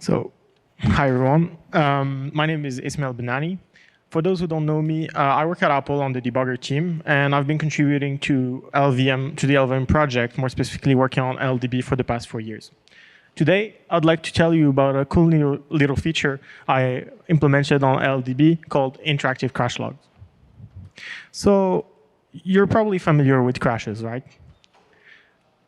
So, hi everyone. My name is Ismail Bennani. For those who don't know me, I work at Apple on the debugger team, and I've been contributing to the LLVM project, more specifically working on LLDB for the past 4 years. Today, I'd like to tell you about a cool little feature I implemented on LLDB called interactive Crashlogs. So, you're probably familiar with crashes, right?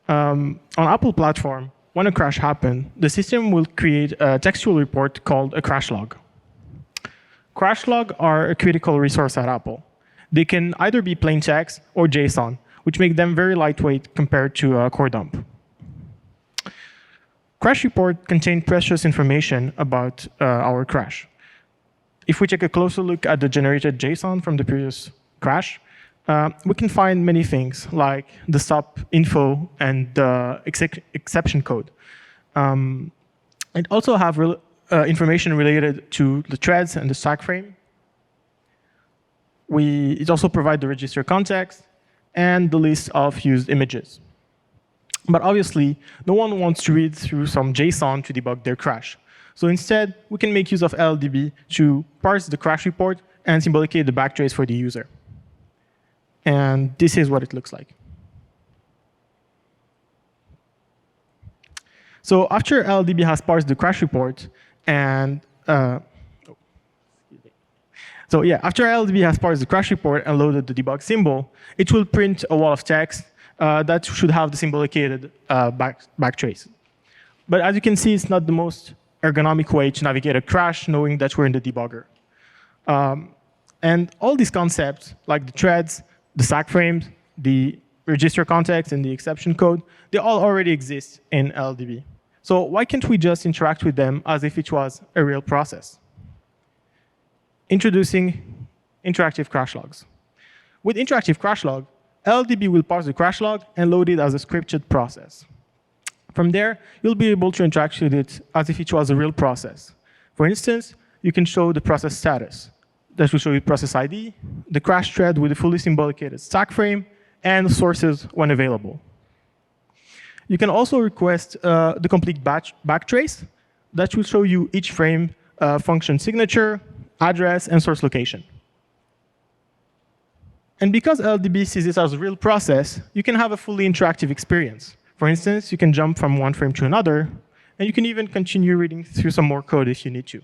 On Apple platform, when a crash happens, the system will create a textual report called a Crashlog. Crashlogs are a critical resource at Apple. They can either be plain text or JSON, which make them very lightweight compared to a core dump. Crash report contain precious information about our crash. If we take a closer look at the generated JSON from the previous crash, we can find many things like the stop info and the exception code. It also have information related to the threads and the stack frame. It also provides the register context and the list of used images. But obviously, no one wants to read through some JSON to debug their crash. So instead, we can make use of LLDB to parse the crash report and symbolicate the backtrace for the user. And this is what it looks like. So after LLDB has parsed the crash report and after LLDB has parsed the crash report and loaded the debug symbol, it will print a wall of text that should have the symbolicated backtrace. But as you can see, it's not the most ergonomic way to navigate a crash, knowing that we're in the debugger. And all these concepts, like the threads, the stack frames, the register context, and the exception code, they all already exist in LLDB. So why can't we just interact with them as if it was a real process? Introducing interactive Crashlogs. With interactive Crashlog, LLDB will parse the Crashlog and load it as a scripted process. From there, you'll be able to interact with it as if it was a real process. For instance, you can show the process status. That will show you process ID, the crash thread with a fully symbolicated stack frame, and sources when available. You can also request the complete backtrace that will show you each frame, function signature, address, and source location. And because LLDB sees this as a real process, you can have a fully interactive experience. For instance, you can jump from one frame to another, and you can even continue reading through some more code if you need to.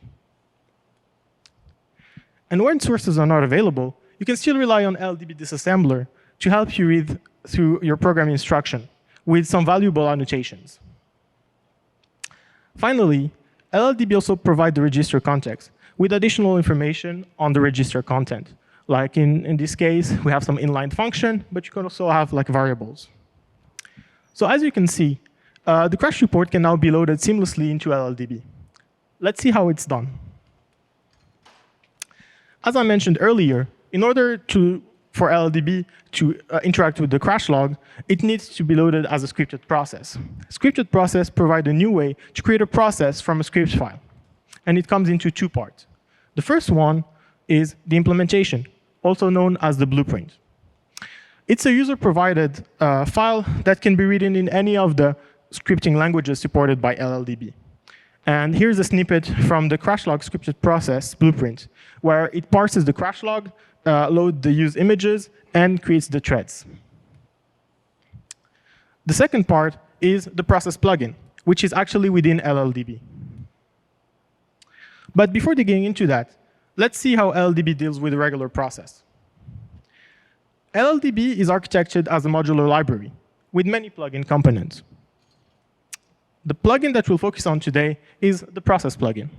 And when sources are not available, you can still rely on LLDB disassembler to help you read through your program instruction with some valuable annotations. Finally, LLDB also provides the register context with additional information on the register content. Like in this case, we have some inline function, but you can also have like variables. So as you can see, the crash report can now be loaded seamlessly into LLDB. Let's see how it's done. As I mentioned earlier, in order for LLDB to interact with the crash log, it needs to be loaded as a scripted process. Scripted process provides a new way to create a process from a script file. And it comes into two parts. The first one is the implementation, also known as the blueprint. It's a user-provided file that can be written in any of the scripting languages supported by LLDB. And here's a snippet from the Crashlog scripted process blueprint, where it parses the Crashlog, loads the used images, and creates the threads. The second part is the process plugin, which is actually within LLDB. But before digging into that, let's see how LLDB deals with a regular process. LLDB is architected as a modular library with many plugin components. The plugin that we'll focus on today is the process plugin.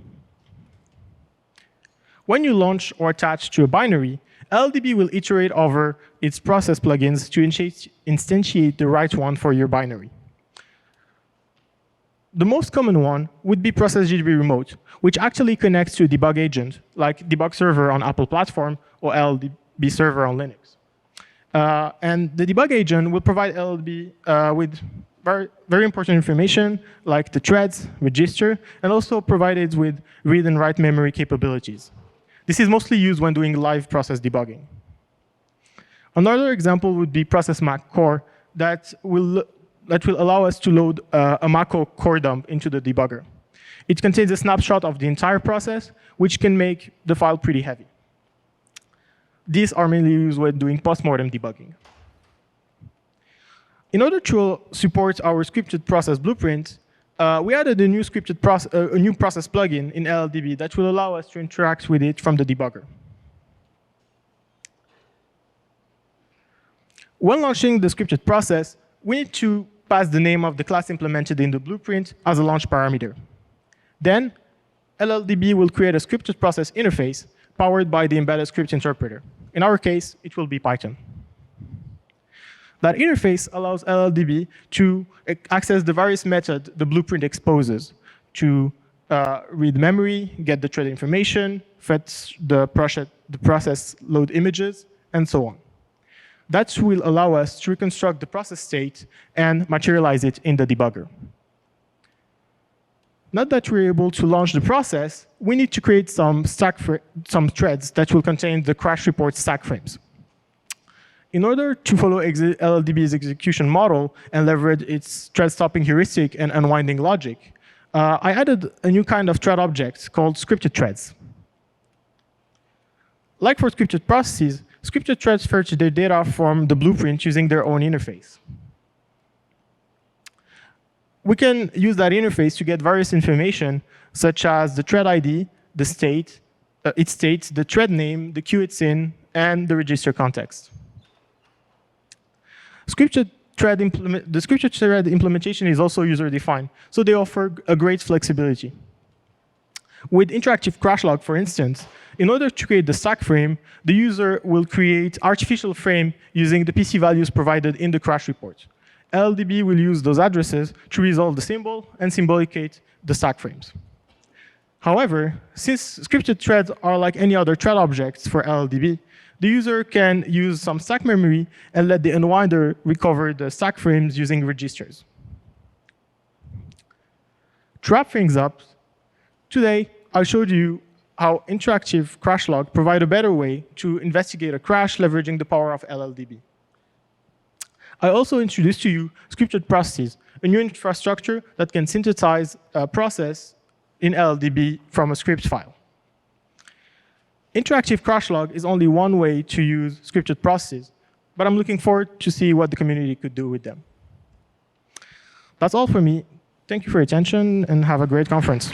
When you launch or attach to a binary, LLDB will iterate over its process plugins to instantiate the right one for your binary. The most common one would be ProcessGDB Remote, which actually connects to a debug agent, like debug server on Apple platform or LLDB server on Linux. And the debug agent will provide LLDB with very important information like the threads, register, and also provide it with read and write memory capabilities. This is mostly used when doing live process debugging. Another example would be process Mac core that will allow us to load a Mako core dump into the debugger. It contains a snapshot of the entire process, which can make the file pretty heavy. These are mainly used when doing postmortem debugging. In order to support our scripted process blueprint, we added a new process plugin in LLDB that will allow us to interact with it from the debugger. When launching the scripted process, we need to pass the name of the class implemented in the blueprint as a launch parameter. Then, LLDB will create a scripted process interface powered by the embedded script interpreter. In our case, it will be Python. That interface allows LLDB to access the various methods the blueprint exposes to read memory, get the thread information, fetch the process load images, and so on. That will allow us to reconstruct the process state and materialize it in the debugger. Now that we're able to launch the process, we need to create some threads that will contain the crash report stack frames. In order to follow LLDB's execution model and leverage its thread stopping heuristic and unwinding logic, I added a new kind of thread object called scripted threads. Like for scripted processes, scripted threads fetch their data from the blueprint using their own interface. We can use that interface to get various information, such as the thread ID, the state, its state, the thread name, the queue it's in, and the register context. The scripted thread implementation is also user-defined, so they offer a great flexibility. With interactive Crashlogs, for instance, in order to create the stack frame, the user will create artificial frame using the PC values provided in the crash report. LLDB will use those addresses to resolve the symbol and symbolicate the stack frames. However, since scripted threads are like any other thread objects for LLDB, the user can use some stack memory and let the unwinder recover the stack frames using registers. To wrap things up, today I showed you how interactive Crashlogs provide a better way to investigate a crash leveraging the power of LLDB. I also introduced to you scripted processes, a new infrastructure that can synthesize a process in LLDB from a script file. Interactive Crashlogs is only one way to use scripted processes, but I'm looking forward to see what the community could do with them. That's all for me. Thank you for your attention, and have a great conference.